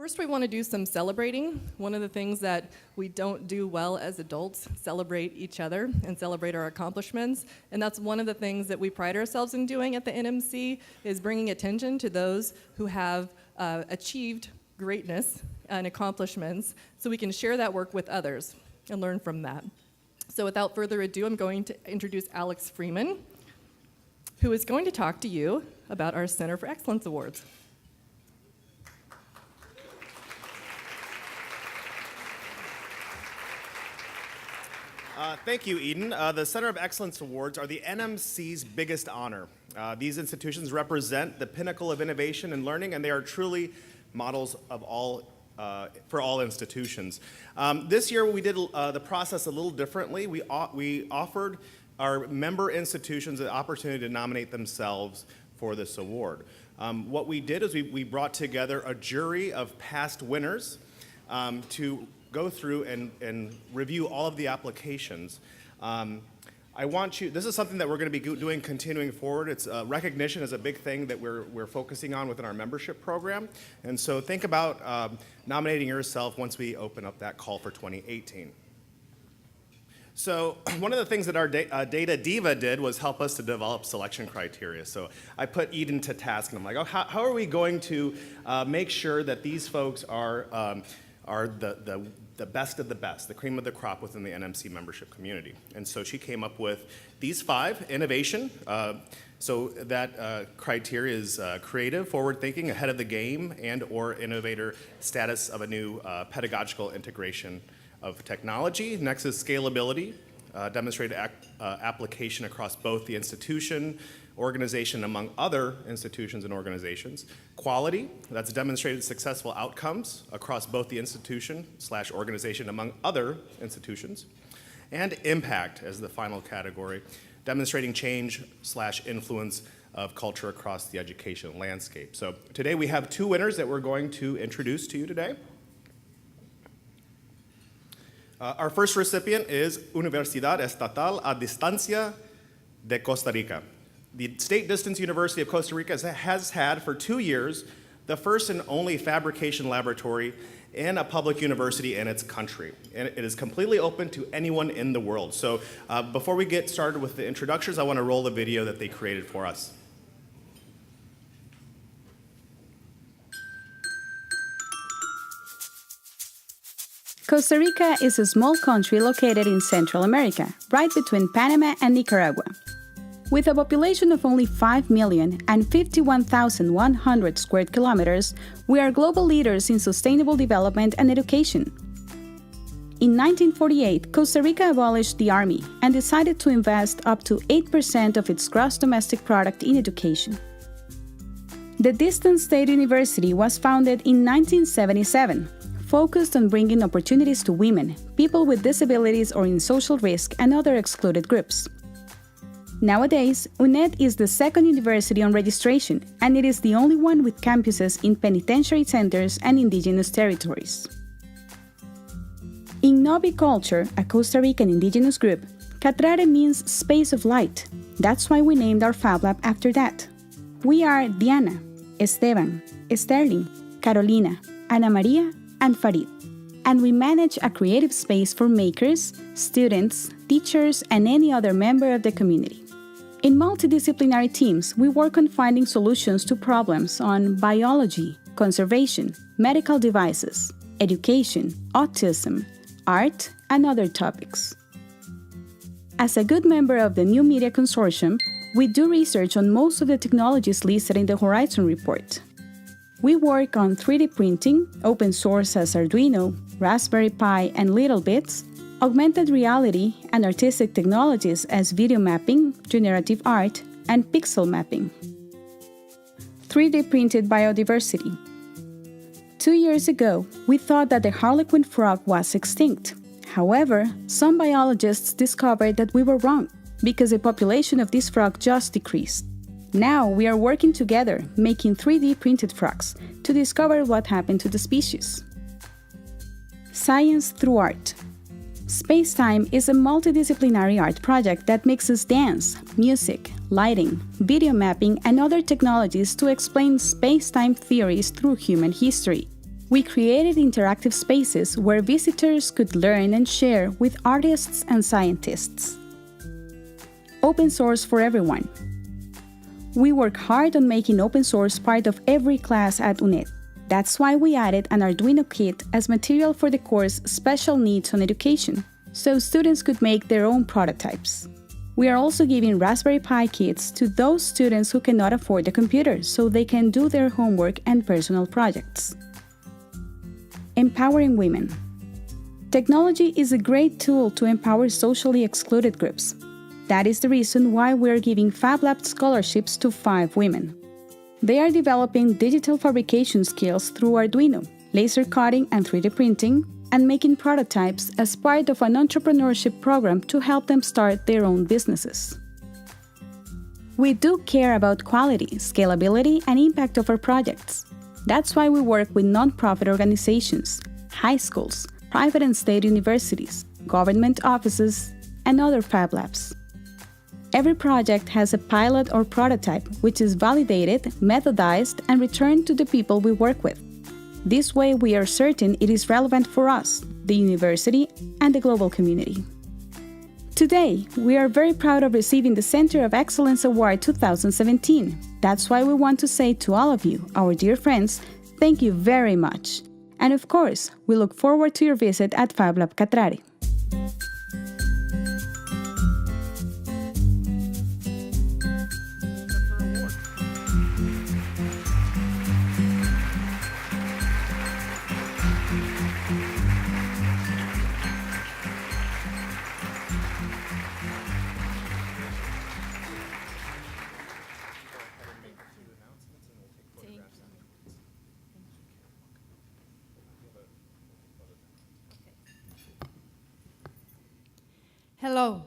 First, we want to do some celebrating. One of the things that we don't do well as adults, celebrate each other and celebrate our accomplishments. And that's one of the things that we pride ourselves in doing at the NMC, is bringing attention to those who have achieved greatness and accomplishments, so we can share that work with others and learn from that. So without further ado, I'm going to introduce Alex Freeman, who is going to talk to you about our Center for Excellence Awards. Thank you, Eden. The Center of Excellence Awards are the NMC's biggest honor. These institutions represent the pinnacle of innovation and learning, and they are truly models of for all institutions. This year we did the process a little differently. We offered our member institutions the opportunity to nominate themselves for this award. What we did is we brought together a jury of past winners to go through and review all of the applications. This is something that we're going to be doing continuing forward. It's recognition is a big thing that we're focusing on within our membership program. And so think about nominating yourself once we open up that call for 2018. So one of the things that our data diva did was help us to develop selection criteria. So I put Eden to task, and I'm like, oh, how are we going to make sure that these folks are the best of the best, the cream of the crop within the NMC membership community? And so she came up with these 5: innovation. So that criteria is creative, forward-thinking, ahead of the game, and/or innovator status of a new pedagogical integration of technology. Next is scalability, demonstrated application across both the institution, organization, among other institutions and organizations. Quality, that's demonstrated successful outcomes across both the institution/organization among other institutions. And impact as the final category, demonstrating change/influence of culture across the education landscape. So today we have 2 winners that we're going to introduce to you today. Our first recipient is Universidad Estatal a Distancia de Costa Rica. The State Distance University of Costa Rica has had for 2 years the first and only fabrication laboratory in a public university in its country. And it is completely open to anyone in the world. So before we get started with the introductions, I want to roll the video that they created for us. Costa Rica is a small country located in Central America, right between Panama and Nicaragua. With a population of only 5 million and 51,100 square kilometers, we are global leaders in sustainable development and education. In 1948, Costa Rica abolished the army and decided to invest up to 8% of its gross domestic product in education. The Distance State University was founded in 1977, focused on bringing opportunities to women, people with disabilities or in social risk, and other excluded groups. Nowadays, UNED is the second university on registration, and it is the only one with campuses in penitentiary centers and indigenous territories. In Novi culture, a Costa Rican indigenous group, Catrare means space of light. That's why we named our Fab Lab after that. We are Diana, Esteban, Sterling, Carolina, Ana Maria, and Farid, and we manage a creative space for makers, students, teachers, and any other member of the community. In multidisciplinary teams, we work on finding solutions to problems on biology, conservation, medical devices, education, autism, art, and other topics. As a good member of the New Media Consortium, we do research on most of the technologies listed in the Horizon report. We work on 3D printing, open source as Arduino, Raspberry Pi, and Littlebits, augmented reality and artistic technologies as video mapping, generative art, and pixel mapping. 3D printed biodiversity. 2 years ago, we thought that the harlequin frog was extinct. However, some biologists discovered that we were wrong, because the population of this frog just decreased. Now we are working together, making 3D printed frogs to discover what happened to the species. Science through art. Spacetime is a multidisciplinary art project that mixes dance, music, lighting, video mapping, and other technologies to explain spacetime theories through human history. We created interactive spaces where visitors could learn and share with artists and scientists. Open source for everyone. We work hard on making open source part of every class at UNED. That's why we added an Arduino kit as material for the course Special Needs on Education, so students could make their own prototypes. We are also giving Raspberry Pi kits to those students who cannot afford a computer so they can do their homework and personal projects. Empowering women. Technology is a great tool to empower socially excluded groups. That is the reason why we are giving Fab Lab scholarships to 5 women. They are developing digital fabrication skills through Arduino, laser cutting and 3D printing, and making prototypes as part of an entrepreneurship program to help them start their own businesses. We do care about quality, scalability, and impact of our projects. That's why we work with nonprofit organizations, high schools, private and state universities, government offices, and other Fab Labs. Every project has a pilot or prototype which is validated, methodized, and returned to the people we work with. This way we are certain it is relevant for us, the university, and the global community. Today, we are very proud of receiving the Center of Excellence Award 2017. That's why we want to say to all of you, our dear friends, thank you very much. And of course, we look forward to your visit at Fab Lab Catrari. Hello.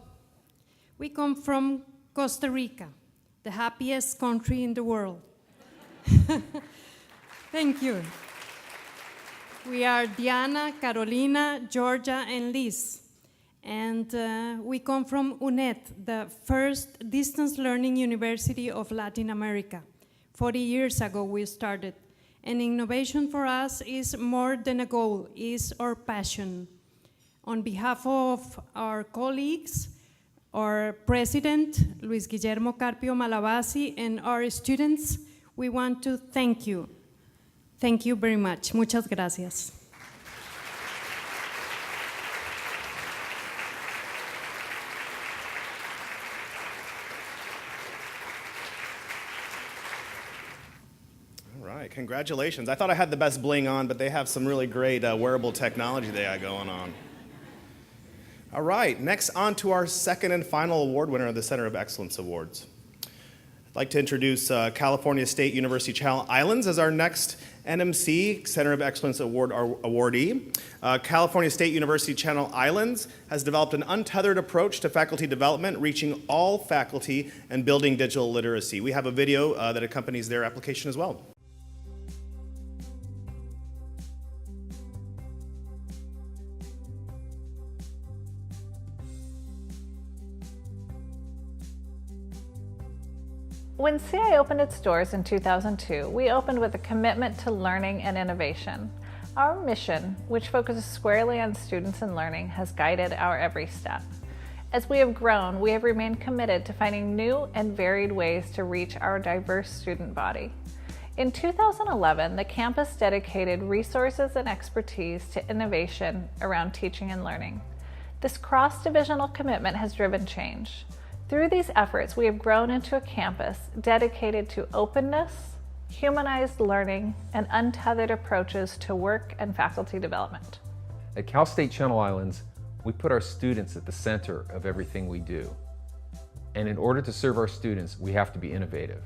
We come from Costa Rica, the happiest country in the world. Thank you. We are Diana, Carolina, Georgia, and Liz. And we come from UNED, the first distance learning university of Latin America. 40 years ago we started. And innovation for us is more than a goal, it's our passion. On behalf of our colleagues, our president, Luis Guillermo Carpio Malabasi, and our students, we want to thank you. Thank you very much. Muchas gracias. All right, congratulations. I thought I had the best bling on, but they have some really great wearable technology they got going on. All right, next on to our second and final award winner of the Center of Excellence Awards. I'd like to introduce California State University Channel Islands as our next NMC Center of Excellence Award awardee. California State University Channel Islands has developed an untethered approach to faculty development, reaching all faculty and building digital literacy. We have a video that accompanies their application as well. When CI opened its doors in 2002, we opened with a commitment to learning and innovation. Our mission, which focuses squarely on students and learning, has guided our every step. As we have grown, we have remained committed to finding new and varied ways to reach our diverse student body. In 2011, the campus dedicated resources and expertise to innovation around teaching and learning. This cross-divisional commitment has driven change. Through these efforts, we have grown into a campus dedicated to openness, humanized learning, and untethered approaches to work and faculty development. At Cal State Channel Islands, we put our students at the center of everything we do. And in order to serve our students, we have to be innovative.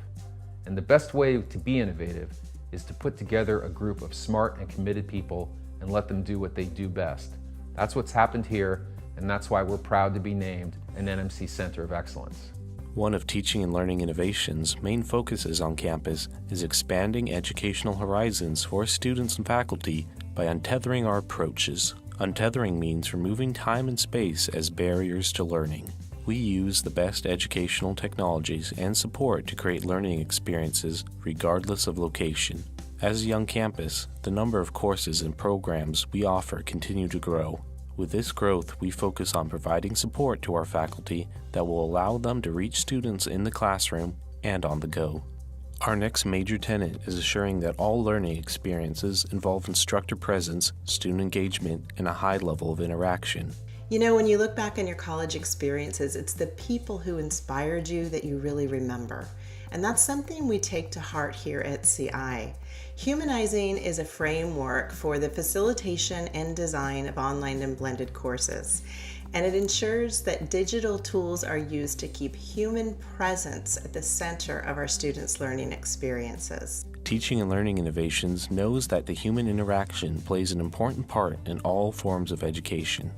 And the best way to be innovative is to put together a group of smart and committed people and let them do what they do best. That's what's happened here, and that's why we're proud to be named an NMC Center of Excellence. One of Teaching and Learning Innovation's main focuses on campus is expanding educational horizons for students and faculty by untethering our approaches. Untethering means removing time and space as barriers to learning. We use the best educational technologies and support to create learning experiences regardless of location. As a young campus, the number of courses and programs we offer continue to grow. With this growth, we focus on providing support to our faculty that will allow them to reach students in the classroom and on the go. Our next major tenet is assuring that all learning experiences involve instructor presence, student engagement, and a high level of interaction. You know, when you look back on your college experiences, it's the people who inspired you that you really remember. And that's something we take to heart here at CI. Humanizing is a framework for the facilitation and design of online and blended courses. And it ensures that digital tools are used to keep human presence at the center of our students' learning experiences. Teaching and Learning Innovations knows that the human interaction plays an important part in all forms of education.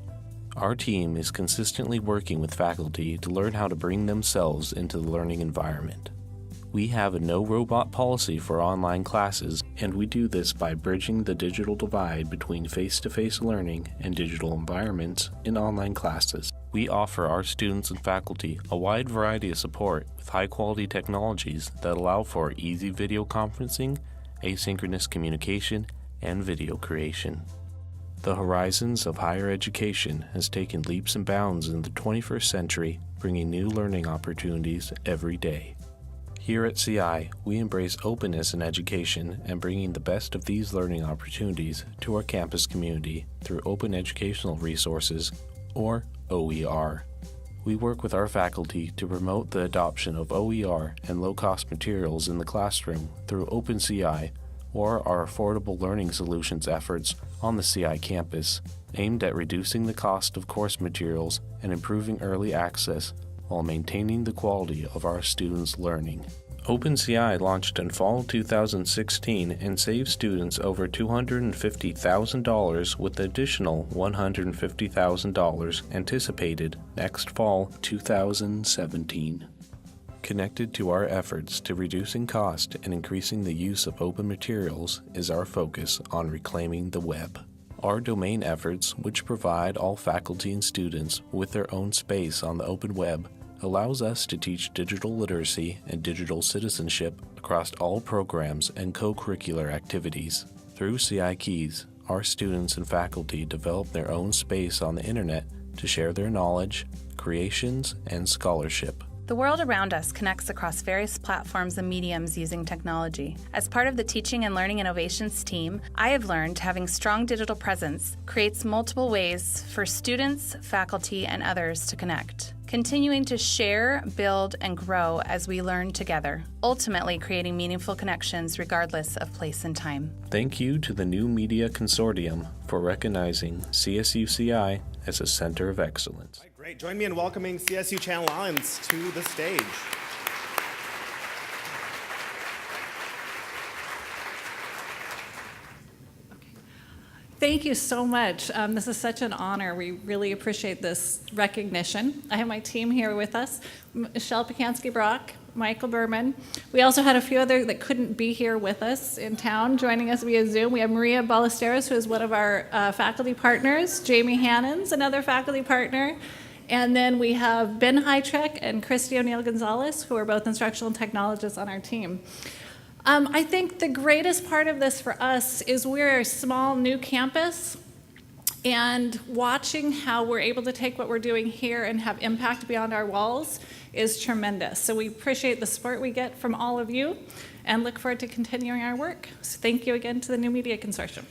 Our team is consistently working with faculty to learn how to bring themselves into the learning environment. We have a no robot policy for online classes, and we do this by bridging the digital divide between face-to-face learning and digital environments in online classes. We offer our students and faculty a wide variety of support with high-quality technologies that allow for easy video conferencing, asynchronous communication, and video creation. The horizons of higher education has taken leaps and bounds in the 21st century, bringing new learning opportunities every day. Here at CI, we embrace openness in education and bringing the best of these learning opportunities to our campus community through Open Educational Resources, or OER. We work with our faculty to promote the adoption of OER and low-cost materials in the classroom through OpenCI, or our affordable learning solutions efforts on the CI campus, aimed at reducing the cost of course materials and improving early access while maintaining the quality of our students' learning. OpenCI launched in fall 2016 and saved students over $250,000 with additional $150,000 anticipated next fall 2017. Connected to our efforts to reducing cost and increasing the use of open materials is our focus on reclaiming the web. Our domain efforts, which provide all faculty and students with their own space on the open web, allows us to teach digital literacy and digital citizenship across all programs and co-curricular activities. Through CI Keys, our students and faculty develop their own space on the internet to share their knowledge, creations, and scholarship. The world around us connects across various platforms and mediums using technology. As part of the Teaching and Learning Innovations team, I have learned having strong digital presence creates multiple ways for students, faculty, and others to connect, continuing to share, build, and grow as we learn together, ultimately creating meaningful connections regardless of place and time. Thank you to the New Media Consortium for recognizing CSUCI as a center of excellence. Great. Join me in welcoming CSU Channel Islands to the stage. Thank you so much. This is such an honor. We really appreciate this recognition. I have my team here with us, Michelle Pacansky-Brock, Michael Berman. We also had a few other that couldn't be here with us in town, joining us via Zoom. We have Maria Ballesteros, who is one of our faculty partners, Jamie Hannons, another faculty partner, and then we have Ben Hytrek and Christy O'Neill-Gonzalez, who are both instructional technologists on our team. I think the greatest part of this for us is we're a small new campus, and watching how we're able to take what we're doing here and have impact beyond our walls is tremendous. So we appreciate the support we get from all of you and look forward to continuing our work. So thank you again to the New Media Consortium.